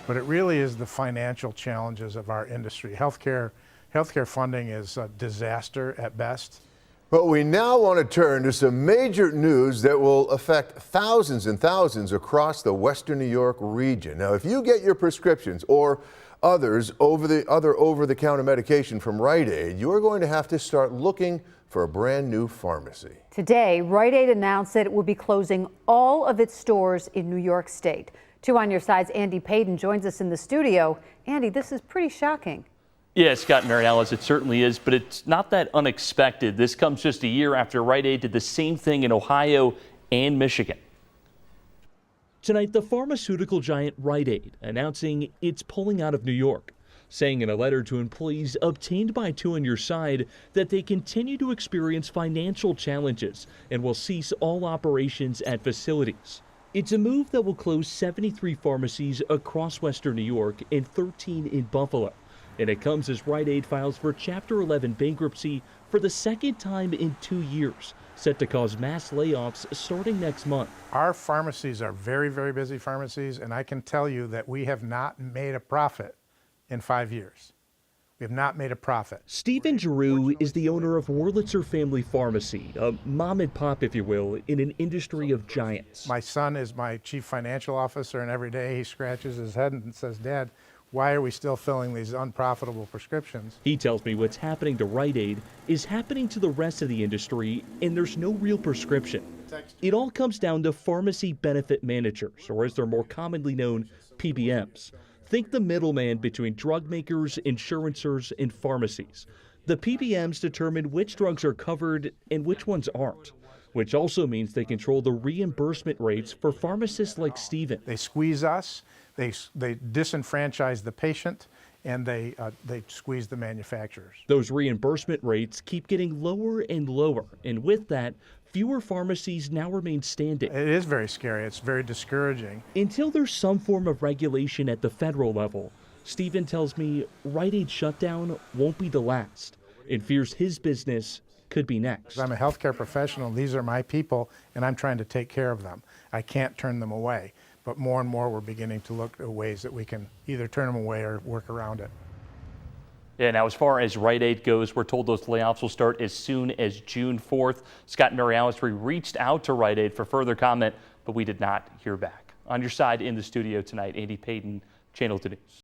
but it really is the financial challenges of our industry. Healthcare funding is a disaster at best. But we now want to turn to some major news that will affect thousands and thousands across the Western New York region. Now, if you get your prescriptions or other over-the-counter medication from Rite Aid, you're going to have to start looking for a brand new pharmacy. Today, Rite Aid announced that it will be closing all of its stores in New York State. 2 on Your Side's Andy Payton joins us in the studio. Andy, this is pretty shocking. Yeah, Scott and Mary Alice, it certainly is, but it's not that unexpected. This comes just a year after Rite Aid did the same thing in Ohio and Michigan. Tonight, the pharmaceutical giant Rite Aid announcing it's pulling out of New York, saying in a letter to employees obtained by 2 on Your Side that they continue to experience financial challenges and will cease all operations at facilities. It's a move that will close 73 pharmacies across Western New York and 13 in Buffalo. And it comes as Rite Aid files for Chapter 11 bankruptcy for the second time in 2 years, set to cause mass layoffs starting next month. Our pharmacies are very, very busy pharmacies, and I can tell you that we have not made a profit in 5 years. We have not made a profit. Stephen Giroux is the owner of Wurlitzer Family Pharmacy, a mom and pop, if you will, in an industry of giants. My son is my chief financial officer, and every day he scratches his head and says, "Dad, why are we still filling these unprofitable prescriptions?" He tells me what's happening to Rite Aid is happening to the rest of the industry, and there's no real prescription. It all comes down to pharmacy benefit managers, or as they're more commonly known, PBMs. Think the middleman between drug makers, insurancers, and pharmacies. The PBMs determine which drugs are covered and which ones aren't, which also means they control the reimbursement rates for pharmacists like Stephen. They squeeze us, they disenfranchise the patient, and they squeeze the manufacturers. Those reimbursement rates keep getting lower and lower, and with that, fewer pharmacies now remain standing. It is very scary. It's very discouraging. Until there's some form of regulation at the federal level, Stephen tells me Rite Aid shutdown won't be the last, and fears his business could be next. I'm a healthcare professional. These are my people, and I'm trying to take care of them. I can't turn them away. But more and more, we're beginning to look at ways that we can either turn them away or work around it. Yeah, now as far as Rite Aid goes, we're told those layoffs will start as soon as June 4th. Scott and Mary Alice, we reached out to Rite Aid for further comment, but we did not hear back. On Your Side in the studio tonight, Andy Payton, Channel 2 News.